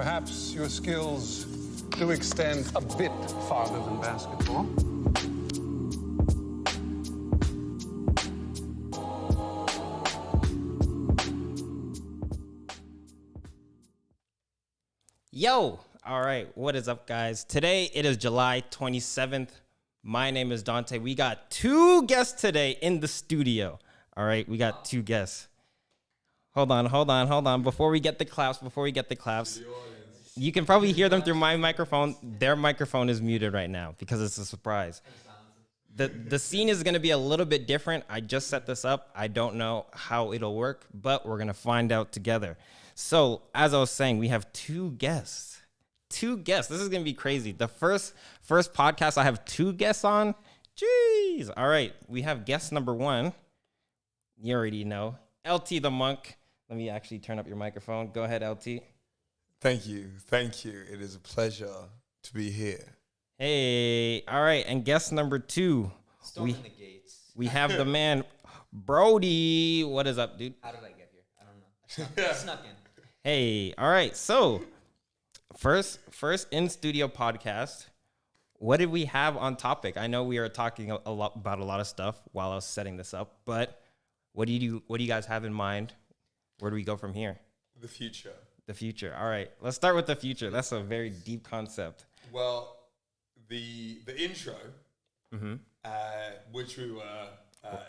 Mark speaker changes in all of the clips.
Speaker 1: Perhaps your skills do extend a bit farther than basketball.
Speaker 2: Yo! All right, what is up, guys? Today, it is July 27th. My name is Dante. We got two guests today in the studio. All right, we got two guests. Hold on. Before we get the claps, you can probably hear them through my microphone. Their microphone is muted right now because it's a surprise. The scene is going to be a little bit different. I just set this up. I don't know how it'll work, but we're going to find out together. So, as I was saying, we have two guests. This is going to be crazy. The first podcast I have two guests on. Jeez. All right. We have guest number one. You already know. LT the Monk. Let me actually turn up your microphone. Go ahead, LT.
Speaker 3: Thank you. It is a pleasure to be here.
Speaker 2: Hey. All right. And guest number two.
Speaker 4: Storming the gates.
Speaker 2: We have the man, Brody. What is up, dude?
Speaker 4: How did I get here? I don't know. I snuck in.
Speaker 2: Hey. All right. So, first in-studio podcast. What did we have on topic? I know we are talking a lot about a lot of stuff while I was setting this up, but what do you guys have in mind? Where do we go from here?
Speaker 3: The future.
Speaker 2: The future. All right. Let's start with the future. That's a very deep concept.
Speaker 3: Well, the intro, which we were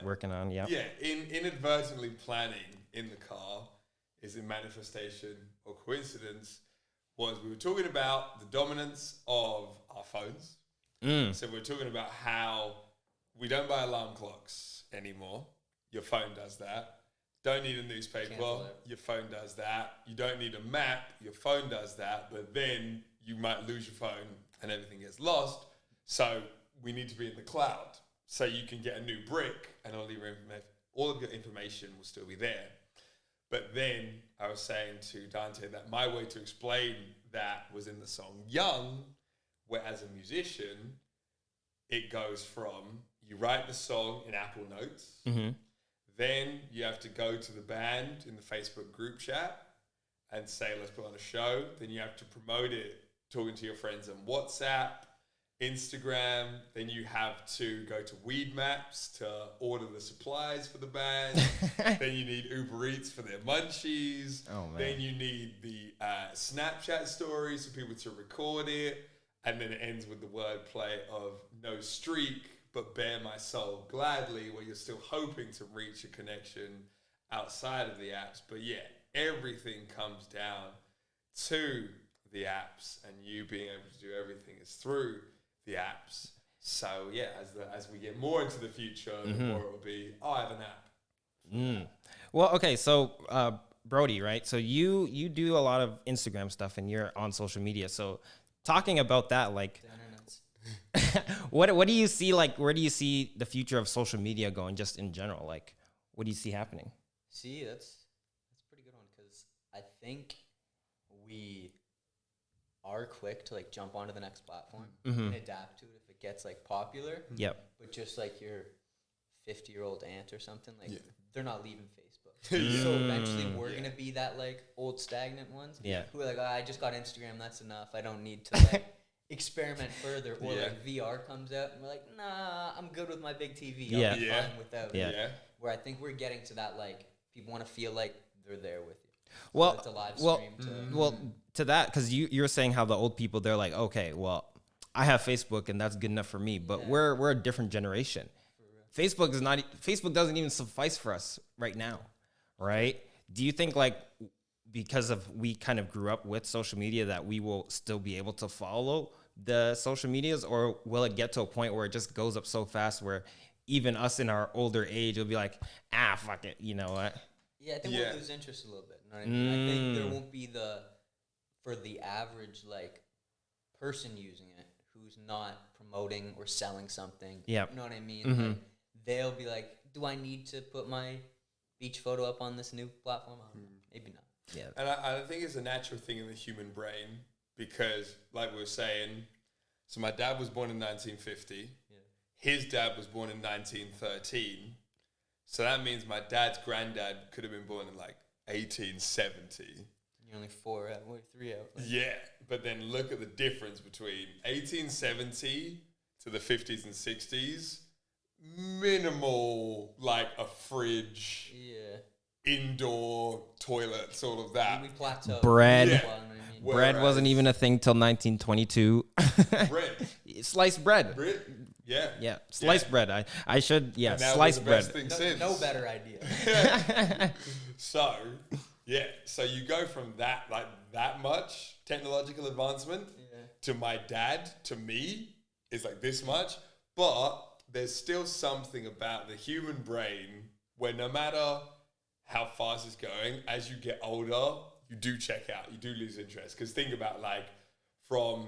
Speaker 2: working on, yeah.
Speaker 3: Yeah, inadvertently planning in the car, is it manifestation or coincidence? Was we were talking about the dominance of our phones. So we're talking about how we don't buy alarm clocks anymore. Your phone does that. Don't need a newspaper. Your phone does that. You don't need a map. Your phone does that. But then you might lose your phone and everything gets lost. So we need to be in the cloud. So you can get a new brick and all of your information will still be there. But then I was saying to Dante that my way to explain that was in the song Young, where as a musician, it goes from you write the song in Apple Notes, then you have to go to the band in the Facebook group chat and say, let's put on a show. Then you have to promote it, talking to your friends on WhatsApp, Instagram. Then you have to go to Weed Maps to order the supplies for the band. Then you need Uber Eats for their munchies.
Speaker 2: Oh, man.
Speaker 3: Then you need the Snapchat stories for people to record it. And then it ends with the wordplay of no streak, but bear my soul gladly, where you're still hoping to reach a connection outside of the apps. But yeah, everything comes down to the apps, and you being able to do everything is through the apps. So yeah, as we get more into the future, the more it will be, I have an app.
Speaker 2: Well, okay, so Brody, right? So you do a lot of Instagram stuff, and you're on social media. So talking about that, like, what do you see? Like, where do you see the future of social media going, just in general? Like, what do you see happening?
Speaker 4: See, that's a pretty good one, because I think we are quick to like jump onto the next platform and adapt to it if it gets like popular.
Speaker 2: Yep.
Speaker 4: But just like your 50-year-old aunt or something, like they're not leaving Facebook.
Speaker 3: Yeah.
Speaker 4: So eventually we're gonna be that like old stagnant ones.
Speaker 2: Yeah.
Speaker 4: Who are like, oh, I just got Instagram, that's enough. I don't need to like experiment further. Or like VR comes out and we're like, nah, I'm good with my big TV. I'll be fine without it. Where I think we're getting to that, like, people want to feel like they're there with you.
Speaker 2: Well,
Speaker 4: so it's a live stream
Speaker 2: to that, because you're saying how the old people, they're like, okay, well, I have Facebook and that's good enough for me. But we're a different generation. Facebook doesn't even suffice for us right now, right? Do you think, like, because of we kind of grew up with social media, that we will still be able to follow the social medias, or will it get to a point where it just goes up so fast where even us in our older age will be like, fuck it, you know what?
Speaker 4: Yeah, I think we'll lose interest a little bit. You know what I mean? I think there won't be for the average like person using it who's not promoting or selling something.
Speaker 2: Yeah.
Speaker 4: You know what I mean? Like, they'll be like, do I need to put my beach photo up on this new platform? Maybe not.
Speaker 2: Yeah.
Speaker 3: And I think it's a natural thing in the human brain, because like we were saying, so my dad was born in 1950. Yeah. His dad was born in 1913. So that means my dad's granddad could have been born in like 1870.
Speaker 4: You're only 4 out, we're 3 out. Like.
Speaker 3: Yeah, but then look at the difference between 1870 to the 50s and 60s. Minimal, like a fridge, indoor toilets, all of that.
Speaker 4: We plateaued.
Speaker 2: Bread.
Speaker 4: Yeah.
Speaker 2: Bread wasn't even a thing till 1922.
Speaker 3: Bread.
Speaker 2: Sliced bread.
Speaker 3: Yeah.
Speaker 2: Sliced bread. I should, sliced bread.
Speaker 4: No better idea.
Speaker 3: So you go from that much technological advancement to my dad, to me, is like this much. But there's still something about the human brain where no matter how fast it's going, as you get older, you do check out, you do lose interest. Because think about from,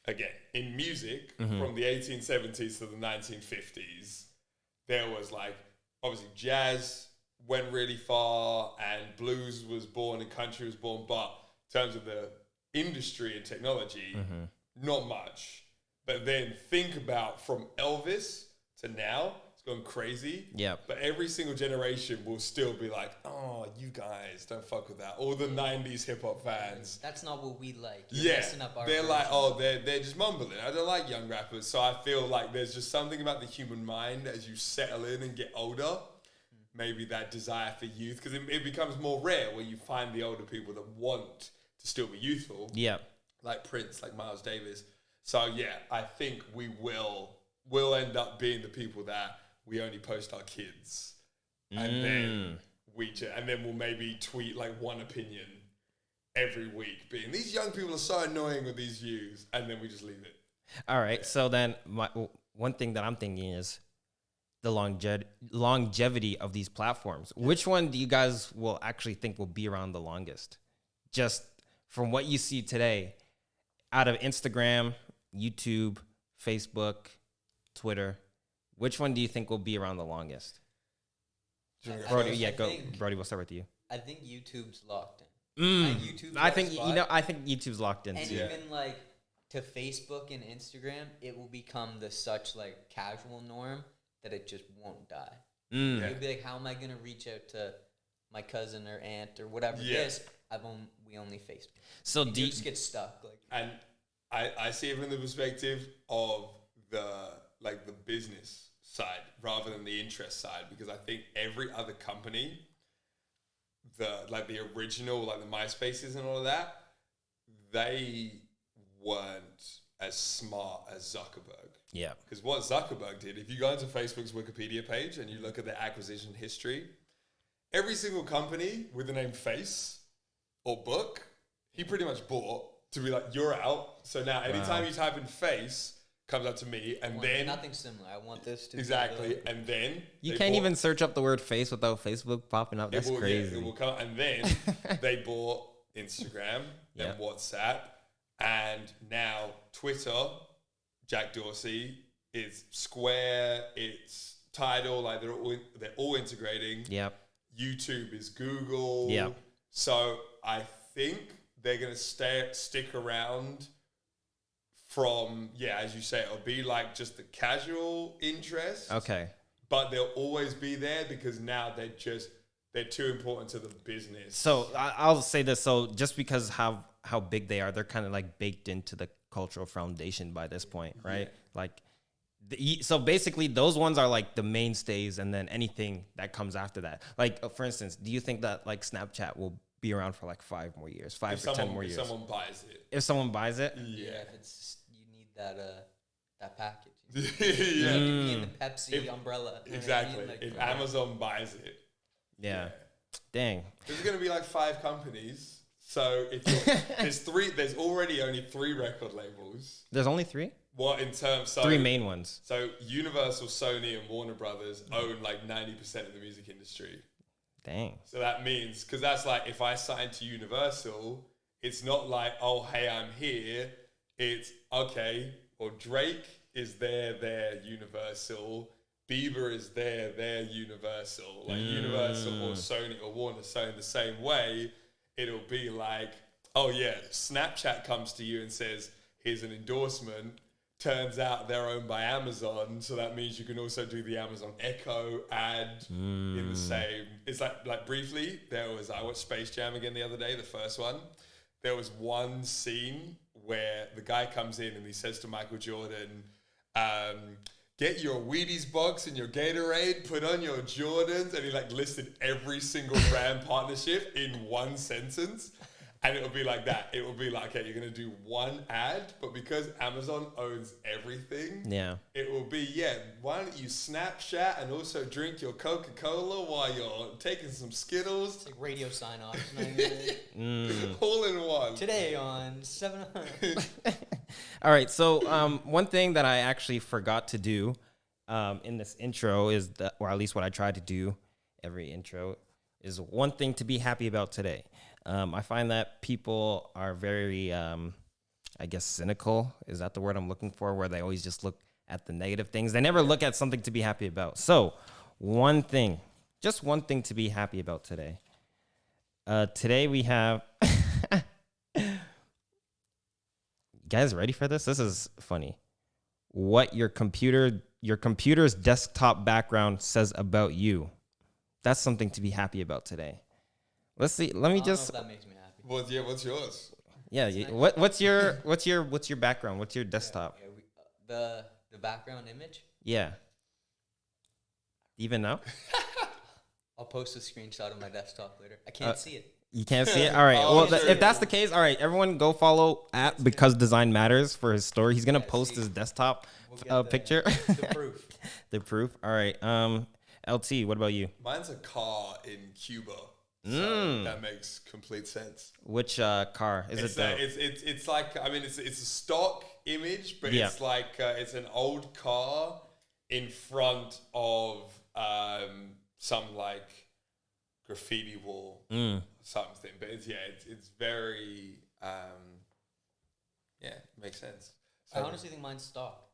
Speaker 3: again, in music, from the 1870s to the 1950s, there was obviously jazz went really far and blues was born and country was born. But in terms of the industry and technology, not much. But then think about from Elvis to now, it's gone crazy.
Speaker 2: Yeah.
Speaker 3: But every single generation will still be like, oh, you guys don't fuck with that. All the 90s hip hop fans.
Speaker 4: That's not what we like. You're messing up our
Speaker 3: they're
Speaker 4: version.
Speaker 3: like, oh, they're just mumbling. I don't like young rappers. So I feel like there's just something about the human mind as you settle in and get older. Maybe that desire for youth, because it becomes more rare where you find the older people that want to still be youthful.
Speaker 2: Yeah.
Speaker 3: Like Prince, like Miles Davis. So I think we'll end up being the people that we only post our kids, and then we'll maybe tweet one opinion every week, being these young people are so annoying with these views, and then we just leave it.
Speaker 2: All right. So then, one thing that I'm thinking is the longevity of these platforms. Which one do you guys will actually think will be around the longest? Just from what you see today, out of Instagram, YouTube, Facebook, Twitter, which one do you think will be around the longest? Brody, Brody, we'll start with you.
Speaker 4: I think YouTube's locked in.
Speaker 2: I think YouTube's locked in
Speaker 4: and
Speaker 2: too.
Speaker 4: Even to Facebook and Instagram, it will become such casual norm that it just won't die. You'll be like, how am I gonna reach out to my cousin or aunt or whatever it is? We only Facebook.
Speaker 2: So
Speaker 4: you just get stuck.
Speaker 3: And I see it from the perspective of the business side rather than the interest side, because I think every other company, the original, the MySpaces and all of that, they weren't as smart as Zuckerberg.
Speaker 2: Yeah.
Speaker 3: Because what Zuckerberg did, if you go into Facebook's Wikipedia page and you look at their acquisition history, every single company with the name Face or Book, he pretty much bought to be like, you're out. So now anytime you type in Face, comes up to me, and then
Speaker 4: nothing similar. I want this to
Speaker 3: exactly, and then
Speaker 2: you can't even search up the word face without Facebook popping up. That's crazy.
Speaker 3: It will come, and then they bought Instagram and WhatsApp, and now Twitter. Jack Dorsey, it's Square, it's Tidal. They're all integrating.
Speaker 2: Yep.
Speaker 3: YouTube is Google.
Speaker 2: Yep.
Speaker 3: So I think they're gonna stick around. From, as you say, it'll be just the casual interest.
Speaker 2: Okay.
Speaker 3: But they'll always be there because now they're too important to the business. So
Speaker 2: I'll say this. So just because how big they are, they're kind of baked into the cultural foundation by this point, right? So basically those ones are the mainstays, and then anything that comes after that. For instance, do you think that Snapchat will be around for 5 more years, 5 or 10 more years?
Speaker 3: If someone buys it.
Speaker 2: If someone buys it?
Speaker 4: Yeah. If you need that package.
Speaker 3: Yeah.
Speaker 4: You need the Pepsi umbrella.
Speaker 3: Exactly. If Amazon buys it.
Speaker 2: Yeah. Dang.
Speaker 3: There's going to be 5 companies. So if there's already only 3 record labels.
Speaker 2: There's only 3?
Speaker 3: What in terms? So
Speaker 2: 3 main ones.
Speaker 3: So Universal, Sony, and Warner Brothers own 90% of the music industry.
Speaker 2: Dang.
Speaker 3: So that means, because that's if I sign to Universal, it's not oh, hey, I'm here. It's, okay, well, Drake is there, Universal. Bieber is there, Universal. Universal or Sony or Warner. So in the same way, it'll be oh, yeah, Snapchat comes to you and says, here's an endorsement turns out they're owned by Amazon, so that means you can also do the Amazon Echo ad in the same. It's like briefly, I watched Space Jam again the other day, the first one. There was one scene where the guy comes in and he says to Michael Jordan, get your Wheaties box and your Gatorade, put on your Jordans, and he like listed every single brand partnership in one sentence. And it would be like that. It would be like, okay, you're going to do one ad, but because Amazon owns everything, it will be, why don't you Snapchat and also drink your Coca-Cola while you're taking some Skittles?
Speaker 4: It's like radio sign-off.
Speaker 3: All in one.
Speaker 4: Today on 700.
Speaker 2: All right, so one thing that I actually forgot to do in this intro is that, or at least what I try to do every intro, is one thing to be happy about today. I find that people are very, I guess, cynical. Is that the word I'm looking for? Where they always just look at the negative things. They never look at something to be happy about. So just one thing to be happy about today. Today we have, you guys ready for this? This is funny. What your computer's desktop background says about you. That's something to be happy about today. Let's see. Let me just.
Speaker 4: That makes me happy.
Speaker 3: Well, what's yours?
Speaker 2: Yeah. What's your background? What's your desktop?
Speaker 4: The background image.
Speaker 2: Yeah. Even now?
Speaker 4: I'll post a screenshot of my desktop later. I can't see it.
Speaker 2: You can't see it? All right. Well, if that's the case, all right. Everyone go follow at Because Design Matters for his story. He's gonna post his desktop picture.
Speaker 4: The proof.
Speaker 2: The proof. All right. LT, what about you?
Speaker 3: Mine's a car in Cuba. So that makes complete sense.
Speaker 2: Which car is it?
Speaker 3: It's like, I mean, it's a stock image, but it's like it's an old car in front of some like graffiti wall, something. But it's very makes sense. So,
Speaker 4: I honestly think mine's stock.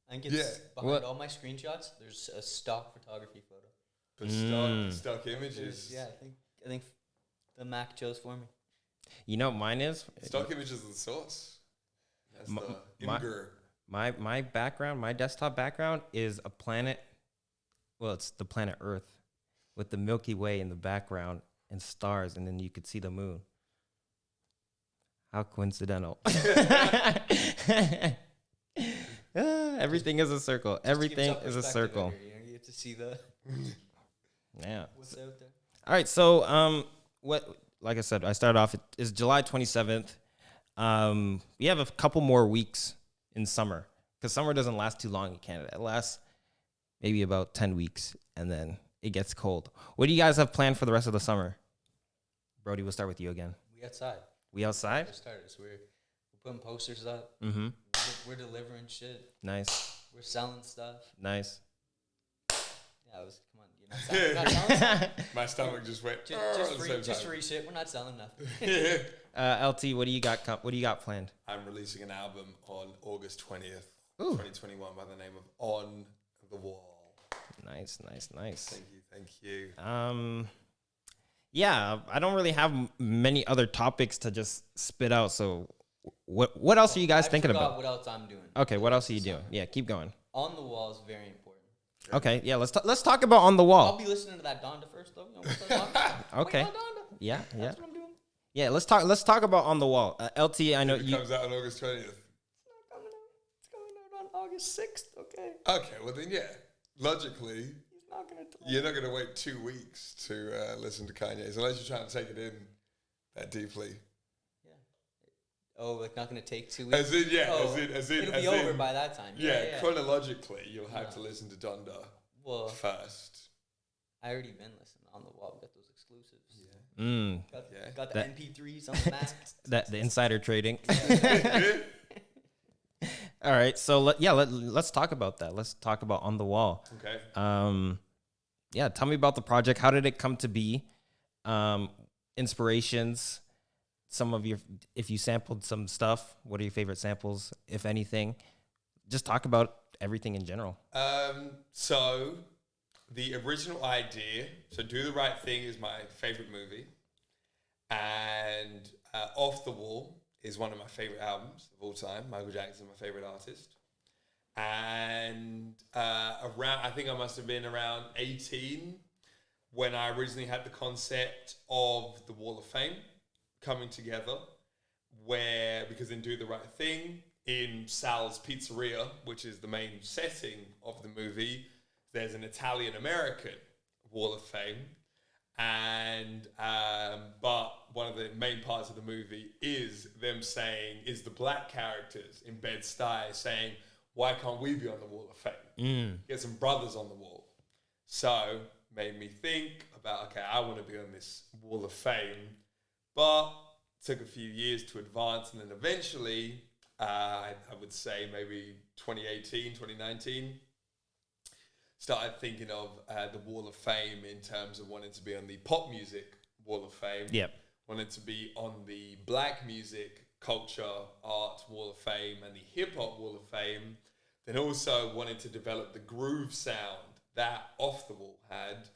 Speaker 4: I think it's behind all my screenshots. There's a stock photography photo.
Speaker 3: But stock images.
Speaker 4: Yeah, I think the Mac chose for me.
Speaker 2: You know, mine is
Speaker 3: stock images of the source. That's the Imgur.
Speaker 2: My background, my desktop background is a planet. Well, it's the planet Earth with the Milky Way in the background and stars, and then you could see the moon. How coincidental. Everything is a circle. Everything is a circle.
Speaker 4: You get to see the what's out there.
Speaker 2: All right, so like I said, I started off, it's July 27th. We have a couple more weeks in summer because summer doesn't last too long in Canada. It lasts maybe about 10 weeks, and then it gets cold. What do you guys have planned for the rest of the summer? Brody, we'll start with you again.
Speaker 4: We outside.
Speaker 2: We outside?
Speaker 4: We started. So we're putting posters up.
Speaker 2: Mm-hmm.
Speaker 4: We're delivering shit.
Speaker 2: Nice.
Speaker 4: We're selling stuff.
Speaker 2: Nice.
Speaker 4: Yeah, come on. Not selling
Speaker 3: My stomach just went.
Speaker 4: Just free shit. We're not selling nothing.
Speaker 2: LT, what do you got? What do you got planned?
Speaker 3: I'm releasing an album on August 20th, 2021, by the name of On the Wall.
Speaker 2: Nice.
Speaker 3: Thank you.
Speaker 2: Yeah, I don't really have many other topics to just spit out. So, what else are you guys thinking about?
Speaker 4: What else I'm doing?
Speaker 2: Okay, what else are you doing? Yeah, keep going.
Speaker 4: On the Wall is very important.
Speaker 2: Okay, yeah, let's talk about On the Wall.
Speaker 4: I'll be listening to that Donda first, though.
Speaker 2: Okay.
Speaker 4: Donda.
Speaker 2: Yeah.
Speaker 4: That's what I'm doing.
Speaker 2: Yeah, let's talk about On the Wall. LT, I know
Speaker 3: it comes out on August 20th.
Speaker 4: It's coming out on August 6th. Okay.
Speaker 3: Okay, well then, logically,
Speaker 4: he's not gonna.
Speaker 3: You're not gonna wait 2 weeks to listen to Kanye's unless you're trying to take it in that deeply.
Speaker 4: Yeah. Oh, like not gonna take 2 weeks.
Speaker 3: As in,
Speaker 4: it'll be over by that time. Yeah.
Speaker 3: Chronologically, you'll have to listen to Donda first.
Speaker 4: I already been listening on the Wall. We got those exclusives.
Speaker 3: Yeah.
Speaker 4: Got the MP3s on the Mac.
Speaker 2: The insider trading. All right, so let's talk about that. Let's talk about On the Wall.
Speaker 3: Okay.
Speaker 2: Tell me about the project. How did it come to be? Inspirations. If you sampled some stuff, what are your favorite samples, if anything? Just talk about everything in general.
Speaker 3: So the original idea, Do the Right Thing is my favorite movie, and Off the Wall is one of my favorite albums of all time. Michael Jackson, my favorite artist. And I think I must have been around 18 when I originally had the concept of the Wall of Fame coming together, because in Do the Right Thing, in Sal's Pizzeria, which is the main setting of the movie, there's an Italian-American Wall of Fame. And but one of the main parts of the movie is the black characters in Bed-Stuy saying, why can't we be on the Wall of Fame? Get some brothers on the wall. So made me think about, okay, I want to be on this Wall of Fame, but took a few years to advance, and then eventually, I would say maybe 2018, 2019, started thinking of the Wall of Fame in terms of wanting to be on the pop music Wall of Fame.
Speaker 2: Yep.
Speaker 3: Wanted to be on the black music, culture, art Wall of Fame and the hip hop Wall of Fame. Then also wanted to develop the groove sound that Off the Wall had,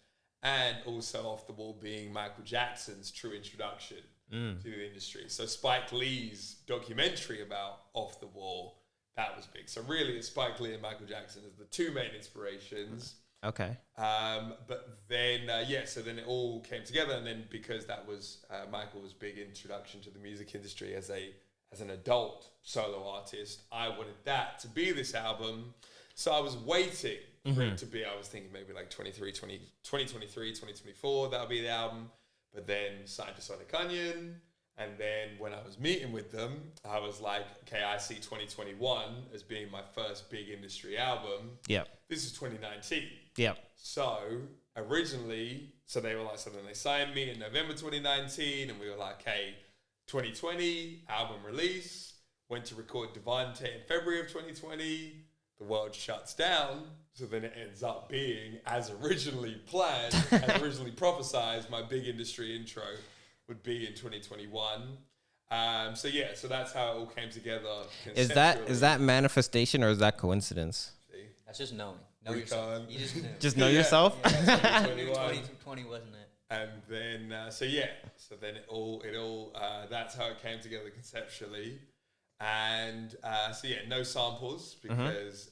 Speaker 3: and also Off the Wall being Michael Jackson's true introduction to the industry. So Spike Lee's documentary about Off the Wall, that was big. So really, it's Spike Lee and Michael Jackson as the two main inspirations.
Speaker 2: Okay.
Speaker 3: But then, so then it all came together. And then because that was Michael's big introduction to the music industry as an adult solo artist, I wanted that to be this album. So I was waiting for it to be, I was thinking maybe like 2023, 2024, that'll be the album. But then signed to Sonic Onion. And then when I was meeting with them, I was like, okay, I see 2021 as being my first big industry album.
Speaker 2: Yep.
Speaker 3: This is 2019.
Speaker 2: Yep.
Speaker 3: So originally, they were like, so then they signed me in November 2019, and we were like, hey, 2020, album release, went to record Devante in February of 2020, the world shuts down, so then it ends up being, as originally planned, as originally prophesized, my big industry intro would be in 2021. So that's how it all came together.
Speaker 2: Is that manifestation or is that coincidence?
Speaker 4: See? That's just knowing. Know yourself. You just knew.
Speaker 2: Just know yourself?
Speaker 4: Yeah, 2020 wasn't it?
Speaker 3: And then, so then it all, that's how it came together conceptually. And no samples because,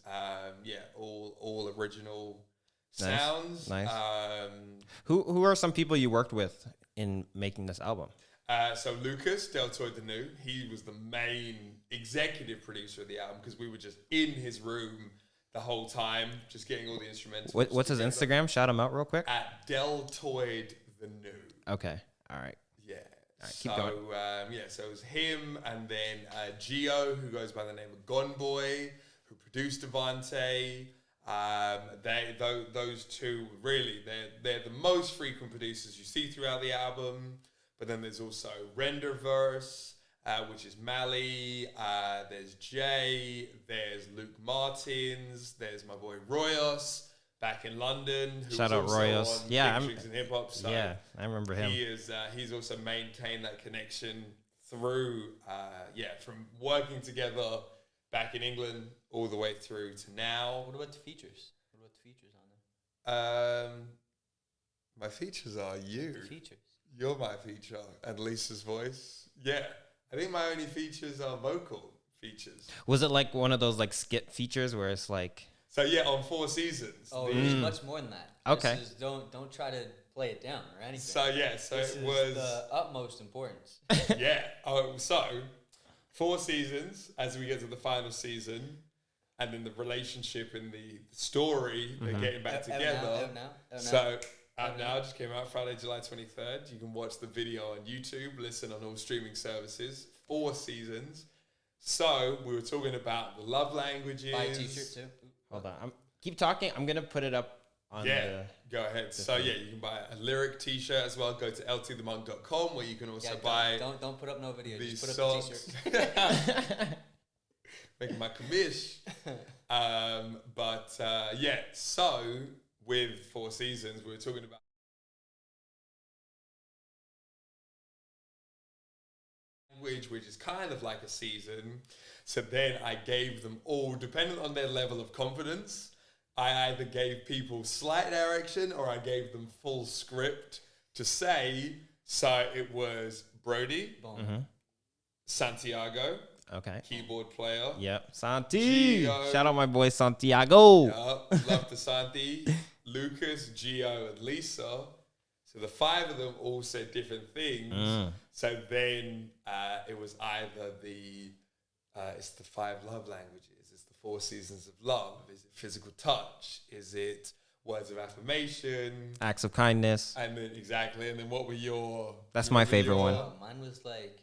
Speaker 3: all original sounds.
Speaker 2: Nice. Who are some people you worked with in making this album?
Speaker 3: So Lucas Deltoy Danu, he was the main executive producer of the album because we were just in his room the whole time, just getting all the instrumentals.
Speaker 2: What's his Instagram? Shout him out real quick.
Speaker 3: At Deltoid the New.
Speaker 2: Okay. All right.
Speaker 3: Yeah.
Speaker 2: All right, keep going.
Speaker 3: So it was him, and then Gio, who goes by the name of Gone Boy, who produced Devante. Those two really, they're the most frequent producers you see throughout the album. But then there's also Renderverse, which is Mally. There's Jay. There's Luke Martins. There's my boy Royos back in London.
Speaker 2: Shout out Royos. Yeah,
Speaker 3: I'm in hip hop. So
Speaker 2: yeah, I remember him.
Speaker 3: He's also maintained that connection through from working together back in England all the way through to now.
Speaker 4: What about the features? What about the features on there?
Speaker 3: My features are you.
Speaker 4: The features.
Speaker 3: You're my feature, and Lisa's voice. Yeah, I think my only features are vocal features.
Speaker 2: Was it like one of those like skit features where it's like?
Speaker 3: So yeah, on 4 Seasons.
Speaker 4: Oh, it was much more than that.
Speaker 2: Okay.
Speaker 4: This is, don't try to play it down or anything.
Speaker 3: So yeah,
Speaker 4: this
Speaker 3: it was
Speaker 4: the utmost importance.
Speaker 3: Yeah. So 4 seasons as we get to the final season, and then the relationship and the story, they're getting back together. Out now, just came out Friday, July 23rd. You can watch the video on YouTube, listen on all streaming services. 4 seasons. So we were talking about the love languages.
Speaker 4: Buy a t-shirt too.
Speaker 2: Hold on. Keep talking. I'm gonna put it up on
Speaker 3: go ahead. So you can buy a lyric t-shirt as well. Go to ltthemonk.com where you can also buy.
Speaker 4: Don't put up no video.
Speaker 3: These
Speaker 4: just put up
Speaker 3: socks.
Speaker 4: the t-shirt.
Speaker 3: Making my commish. So with 4 seasons, we were talking about language, which is kind of like a season. So then I gave them all, depending on their level of confidence, I either gave people slight direction or I gave them full script to say. So it was Brody, Santiago,
Speaker 2: Okay.
Speaker 3: Keyboard player.
Speaker 2: Yep. Santi.
Speaker 3: Gio.
Speaker 2: Shout out my boy Santiago.
Speaker 3: Yep. Love to Santi. Lucas, Gio, and Lisa. So the 5 of them all said different things. So then it was either it's the 5 love languages. It's the 4 seasons of love. Is it physical touch? Is it words of affirmation?
Speaker 2: Acts of kindness.
Speaker 3: And then exactly. And then what were your?
Speaker 2: That's my favorite one.
Speaker 4: Mine was like,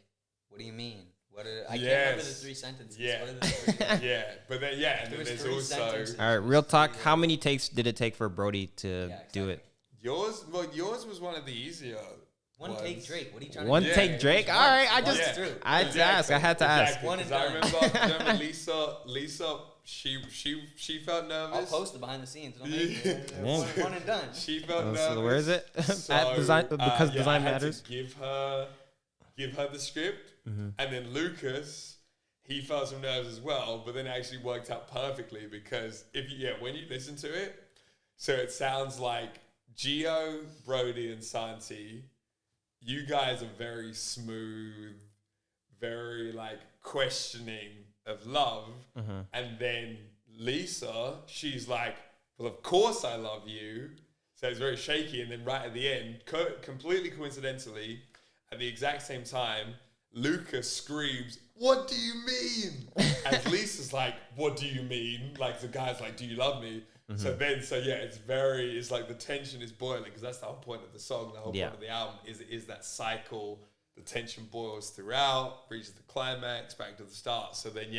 Speaker 4: what do you mean? I can't remember the 3 sentences.
Speaker 3: Yeah.
Speaker 4: What are the 3?
Speaker 3: Yeah. But then and then there's also
Speaker 4: sentences.
Speaker 2: All right, real talk. How many takes did it take for Brody to do it?
Speaker 3: yours was one of the easier.
Speaker 4: One take Drake. What are you trying
Speaker 2: One
Speaker 4: to do?
Speaker 2: take Drake? All right, I had to ask. I had to ask.
Speaker 4: One and
Speaker 3: I
Speaker 4: done.
Speaker 3: remember Lisa, she felt nervous.
Speaker 4: I'll post it behind the scenes. Don't make it. One and done.
Speaker 3: She felt nervous.
Speaker 2: So where is it?
Speaker 3: So,
Speaker 2: At design, because design
Speaker 3: I had
Speaker 2: matters.
Speaker 3: to give her the script, and then Lucas, he felt some nerves as well, but then it actually worked out perfectly because when you listen to it, so it sounds like Gio, Brody, and Santi. You guys are very smooth, very like questioning of love. And then Lisa, she's like, well, of course I love you. So it's very shaky. And then right at the end, completely coincidentally, at the exact same time, Lucas screams, "What do you mean?" And Lisa's like, "What do you mean?" Like the guy's like, "Do you love me?" It's like the tension is boiling because that's the whole point of the song. The whole point of the album is that cycle. The tension boils throughout, reaches the climax, back to the start. So then,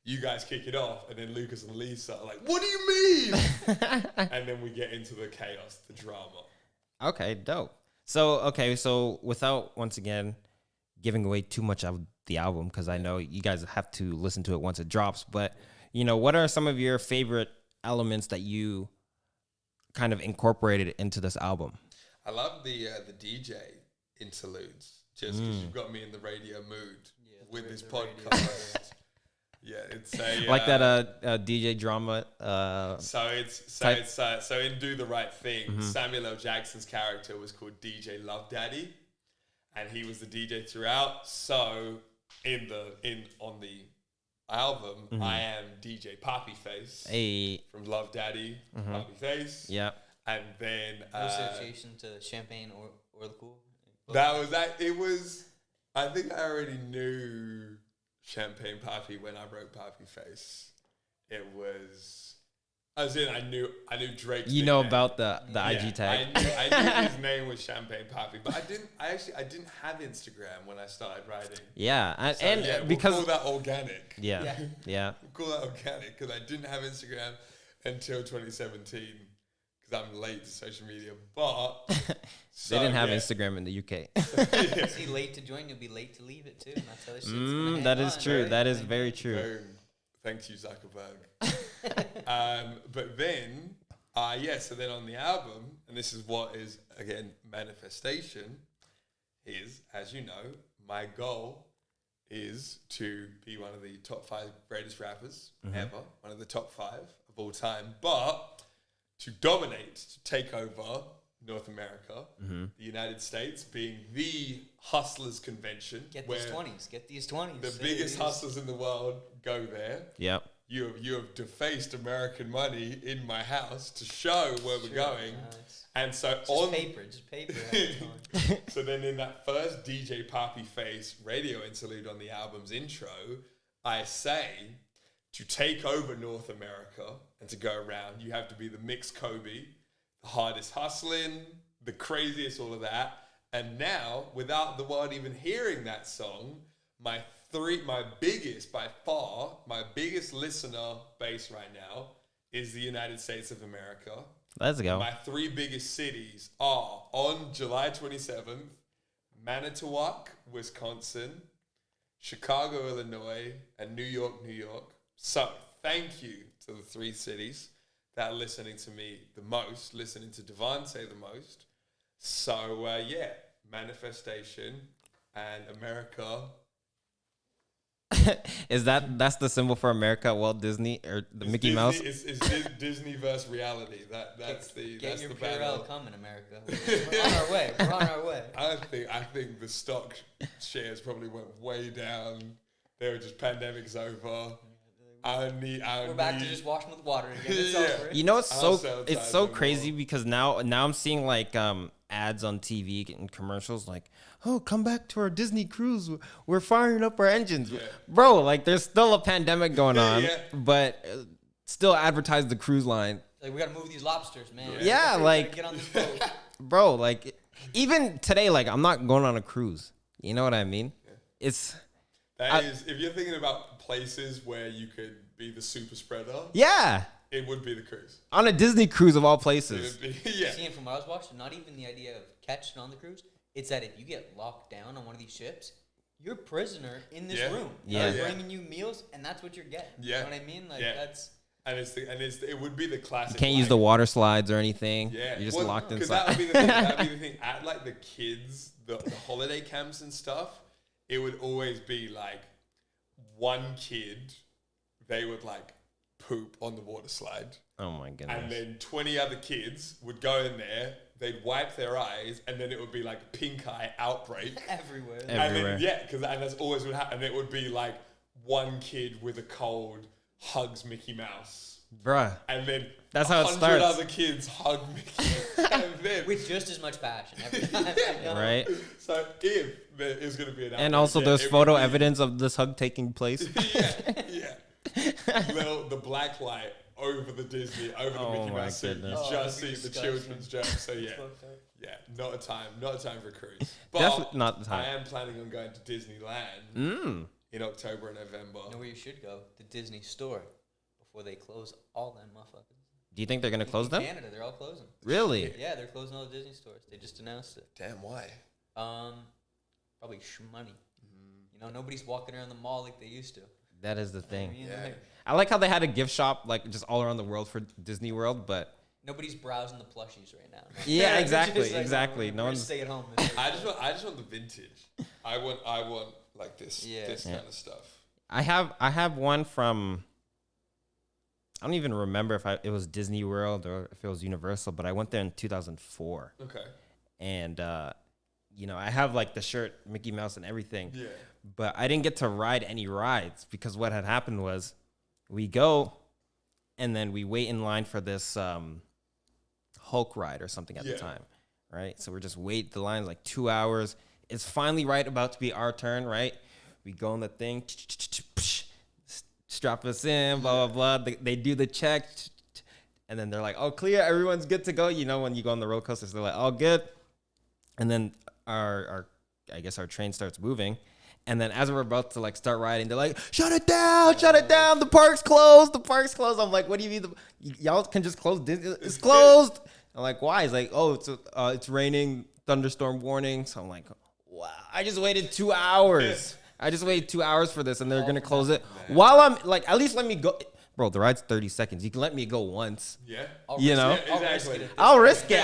Speaker 3: you guys kick it off, and then Lucas and Lisa are like, "What do you mean?" And then we get into the chaos, the drama.
Speaker 2: Okay, dope. So without once again giving away too much of the album, because I know you guys have to listen to it once it drops, but what are some of your favorite elements that you kind of incorporated into this album?
Speaker 3: I love the DJ interludes, just because you've got me in the radio mood with this podcast. It's a
Speaker 2: like that DJ drama.
Speaker 3: So in Do the Right Thing, Samuel L. Jackson's character was called DJ Love Daddy, and he was the DJ throughout. So on the album, I am DJ Poppy Face from Love Daddy, Poppy Face.
Speaker 2: Yeah.
Speaker 3: And then
Speaker 4: No association to Champagne or the Cool.
Speaker 3: It was. I think I already knew Champagne Poppy when I wrote Poppy Face. It was. As in, I knew Drake's
Speaker 2: You know about the IG tag.
Speaker 3: I knew his name was Champagne Poppy, but I didn't have Instagram when I started writing.
Speaker 2: Yeah,
Speaker 3: We'll call that organic.
Speaker 2: Yeah.
Speaker 3: We'll call that organic because I didn't have Instagram until 2017 because I'm late to social media. But
Speaker 2: they didn't have Instagram in the UK.
Speaker 4: Is he late to join? You'll be late to leave it too. And that's how this shit's gonna
Speaker 2: that
Speaker 4: hang
Speaker 2: is
Speaker 4: on,
Speaker 2: true.
Speaker 4: right?
Speaker 2: That is very true.
Speaker 3: Boom. Thank you, Zuckerberg. But then, so then on the album, and this is what is, again, manifestation, is, as you know, my goal is to be one of the top 5 greatest rappers ever, one of the top 5 of all time, but to dominate, to take over North America, the United States being the hustlers convention.
Speaker 4: Get these 20s.
Speaker 3: The biggest hustlers in the world go there.
Speaker 2: Yep.
Speaker 3: You have defaced American money in my house to show where we're going. And so
Speaker 4: just paper.
Speaker 3: So then in that first DJ Poppy Face radio interlude on the album's intro, I say to take over North America and to go around, you have to be the mixed Kobe, the hardest hustling, the craziest, all of that. And now, without the world even hearing that song, my biggest listener base right now is the United States of America.
Speaker 2: Let's go.
Speaker 3: My 3 biggest cities are on July 27th, Manitowoc, Wisconsin, Chicago, Illinois, and New York, New York. So thank you to the 3 cities that are listening to me the most, listening to Devante the most. So manifestation and America.
Speaker 2: That's the symbol for America, Walt Disney or the Mickey Mouse?
Speaker 3: It's Disney versus reality. That's the battle.
Speaker 4: Coming, America. We're on our way.
Speaker 3: I think the stock shares probably went way down They were just pandemic's over.
Speaker 4: We're back to just washing with water again. It's over.
Speaker 2: You know, it's so crazy because now I'm seeing like ads on TV and commercials like, oh, come back to our Disney cruise. We're firing up our engines. Yeah. Bro, like there's still a pandemic going on, but still advertise the cruise line.
Speaker 4: Like, we got to move these lobsters, man.
Speaker 2: Yeah, like,
Speaker 4: get on this boat.
Speaker 2: Bro, like, even today, like, I'm not going on a cruise. You know what I mean? Yeah.
Speaker 3: If you're thinking about places where you could be the super spreader.
Speaker 2: Yeah.
Speaker 3: It would be the cruise.
Speaker 2: On a Disney cruise of all places.
Speaker 4: Seeing from what I was watching, not even the idea of catching on the cruise. It's that if you get locked down on one of these ships, you're a prisoner in this room.
Speaker 2: Yeah.
Speaker 4: They're bringing you meals, and that's what you're getting. Yeah. You know what I mean? Like, that's...
Speaker 3: And it would be the classic.
Speaker 2: You can't use the water slides or anything. Yeah. You're just locked inside.
Speaker 3: Because that would be the thing. That would be the thing. At, like, the kids, the holiday camps and stuff, it would always be, like, one kid, they would, like, poop on the water slide.
Speaker 2: Oh, my goodness.
Speaker 3: And then 20 other kids would go in there, they'd wipe their eyes, and then it would be, like, pink eye outbreak.
Speaker 4: Everywhere.
Speaker 3: And then, and that's always what happened. And it would be, like, one kid with a cold hugs Mickey Mouse.
Speaker 2: Bruh.
Speaker 3: And then
Speaker 2: that's how it starts.
Speaker 3: 100 other kids hug Mickey. And then
Speaker 4: with just as much passion every time.
Speaker 2: Right?
Speaker 3: So if there is going to be an outbreak,
Speaker 2: and also there's photo evidence of this hug taking place.
Speaker 3: The black light over the Disney, over the Mickey Mouse suit. You just see the children's jump. So not a time for a cruise. But
Speaker 2: definitely not the time.
Speaker 3: I am planning on going to Disneyland in October and November.
Speaker 4: You know where you should go? The Disney store before they close all them motherfuckers.
Speaker 2: Do you think they're gonna close them?
Speaker 4: In Canada, they're all closing.
Speaker 2: Really?
Speaker 4: Yeah, they're closing all the Disney stores. They just announced it.
Speaker 3: Damn, why?
Speaker 4: Probably money. You know, nobody's walking around the mall like they used to.
Speaker 2: That is the thing.
Speaker 4: You know,
Speaker 2: I like how they had a gift shop like just all around the world for Disney World, but
Speaker 4: nobody's browsing the plushies right now.
Speaker 2: Yeah, exactly. No one's
Speaker 4: stay at home.
Speaker 3: I just want the vintage. I want like this kind of stuff.
Speaker 2: I have one from, I don't even remember if it was Disney World or if it was Universal, but I went there in 2004.
Speaker 3: Okay.
Speaker 2: And I have like the shirt, Mickey Mouse and everything.
Speaker 3: Yeah.
Speaker 2: But I didn't get to ride any rides because what had happened was we go and then we wait in line for this Hulk ride or something at the time, right? So we're just wait. The line's like 2 hours. It's finally about to be our turn, right? We go in the thing, strap us in, blah, blah, blah. They do the check, and then they're like, oh, clear, everyone's good to go. You know, when you go on the roller coasters, they're like, all good. And then our train starts moving. And then as we're about to like start riding, they're like, shut it down, the park's closed. I'm like, what do you mean? Y'all can just close Disney? It's closed. I'm like, why? He's like, oh, it's raining, thunderstorm warning. So I'm like, wow, I just waited 2 hours. For this, and they're going to close it. While I'm like, at least let me go. Bro, the ride's 30 seconds. You can let me go once.
Speaker 3: Yeah.
Speaker 2: I'll risk it.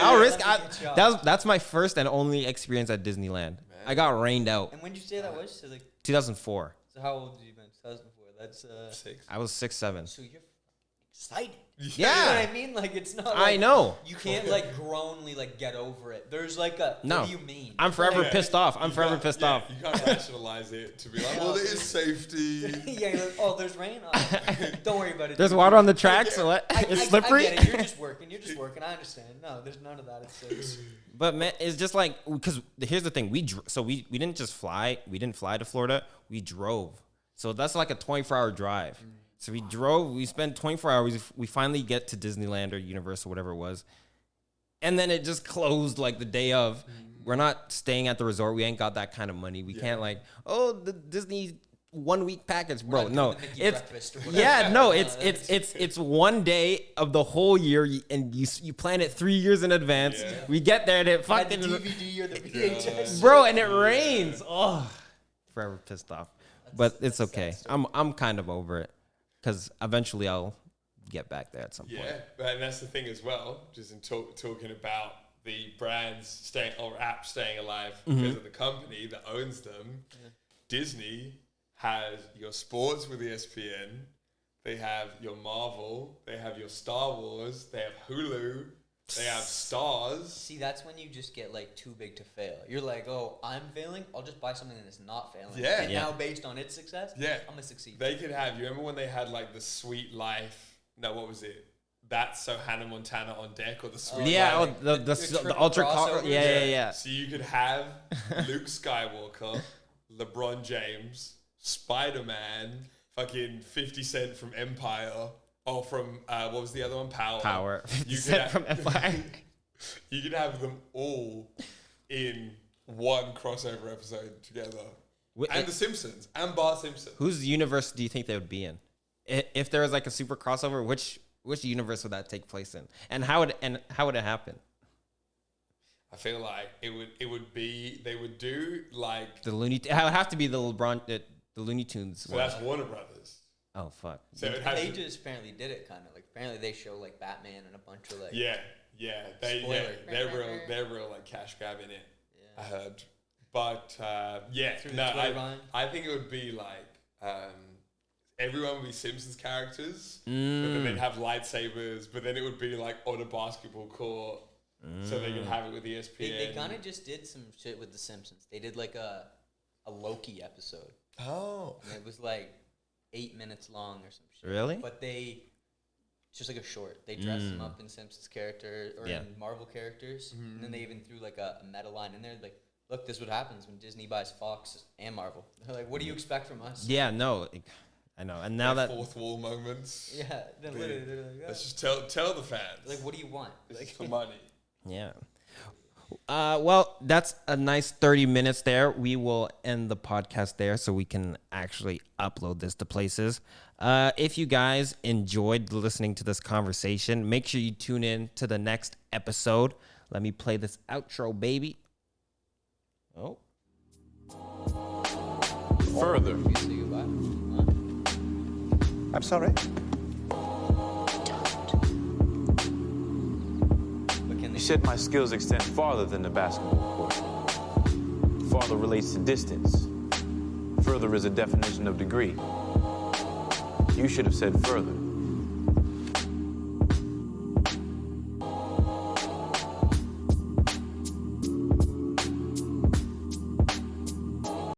Speaker 2: That's my first and only experience at Disneyland. I got rained out.
Speaker 4: And when did you say that was? So
Speaker 2: 2004.
Speaker 4: So how old were you in 2004? That's
Speaker 3: 6.
Speaker 2: I was 6'7".
Speaker 4: So you're excited.
Speaker 2: Yeah.
Speaker 4: You know what I mean? Like, it's not like,
Speaker 2: I know.
Speaker 4: You can't like groanly like get over it. There's like what do you mean?
Speaker 2: I'm forever pissed off. You
Speaker 3: can't rationalize it to be like, well, there is safety.
Speaker 4: You're like, oh, there's rain? Oh, don't worry about it.
Speaker 2: There's water on the tracks, so what? It's slippery?
Speaker 4: I get it. You're just working. I understand. No, there's none of that. It's safe.
Speaker 2: But man, it's just like, because here's the thing. We didn't just fly. We didn't fly to Florida. We drove. So that's like a 24-hour drive. So we drove. We spent 24 hours. We finally get to Disneyland or Universal, whatever it was. And then it just closed like the day of. We're not staying at the resort. We ain't got that kind of money. We can't like, the Disney 1 week package, bro. No, it's 1 day of the whole year, and you plan it 3 years in advance. Yeah. We get there and it fucking
Speaker 4: the DVD or the VHS,
Speaker 2: bro, and it rains. Oh, forever pissed off, but it's okay. I'm kind of over it because eventually I'll get back there at some point.
Speaker 3: Yeah, but that's the thing as well. Just in talking about the brands staying alive because of the company that owns them. Yeah. Disney has your sports with ESPN, they have your Marvel, they have your Star Wars, they have Hulu, They have stars.
Speaker 4: See, that's when you just get like too big to fail. You're like, oh, I'm failing. I'll just buy something that's not failing.
Speaker 3: Yeah.
Speaker 4: And now, based on its success, I'm gonna succeed.
Speaker 3: They could have. You remember when they had like the Sweet Life? No, what was it? That's So Hannah Montana on Deck, or the Sweet Life.
Speaker 2: The ultra crossover. Yeah.
Speaker 3: So you could have Luke Skywalker, LeBron James, Spider-Man, fucking 50 Cent from Empire. Oh, from what was the other one? Power. You could have, from Empire. You could have them all in one crossover episode together, and The Simpsons and Bart Simpson.
Speaker 2: Whose universe do you think they would be in? If there was like a super crossover, which universe would that take place in, and how would it happen?
Speaker 3: I feel like it would be, they would do like
Speaker 2: the Looney. It would have to be the Looney Tunes.
Speaker 3: So that's Warner Brothers.
Speaker 2: Oh fuck!
Speaker 4: So they just apparently did it kind of like, apparently they show like Batman and a bunch of like
Speaker 3: they're real like cash grabbing it. Yeah. I heard, but I think it would be like everyone would be Simpsons characters, but then they'd have lightsabers. But then it would be like on a basketball court, so they could have it with ESPN.
Speaker 4: They kind of just did some shit with the Simpsons. They did like a Loki episode.
Speaker 3: Oh,
Speaker 4: and it was like 8 minutes long or some shit.
Speaker 2: Really?
Speaker 4: But just like a short. They dressed them up in Simpsons character or in Marvel characters, and then they even threw like a meta line in there, like, look, this is what happens when Disney buys Fox and Marvel. They're like, what do you expect from us?
Speaker 2: Yeah, no, I know. And now that
Speaker 3: fourth wall moments.
Speaker 4: Yeah, then literally they're like,
Speaker 3: let's just tell the fans.
Speaker 4: Like, what do you want?
Speaker 3: Like for money.
Speaker 2: Yeah. Well, that's a nice 30 minutes there. We will end the podcast there so we can actually upload this to places. If you guys enjoyed listening to this conversation, make sure you tune in to the next episode. Let me play this outro, baby. Oh.
Speaker 5: Further.
Speaker 1: I'm sorry?
Speaker 5: You said my skills extend farther than the basketball court. Farther relates to distance. Further is a definition of degree. You should have said further.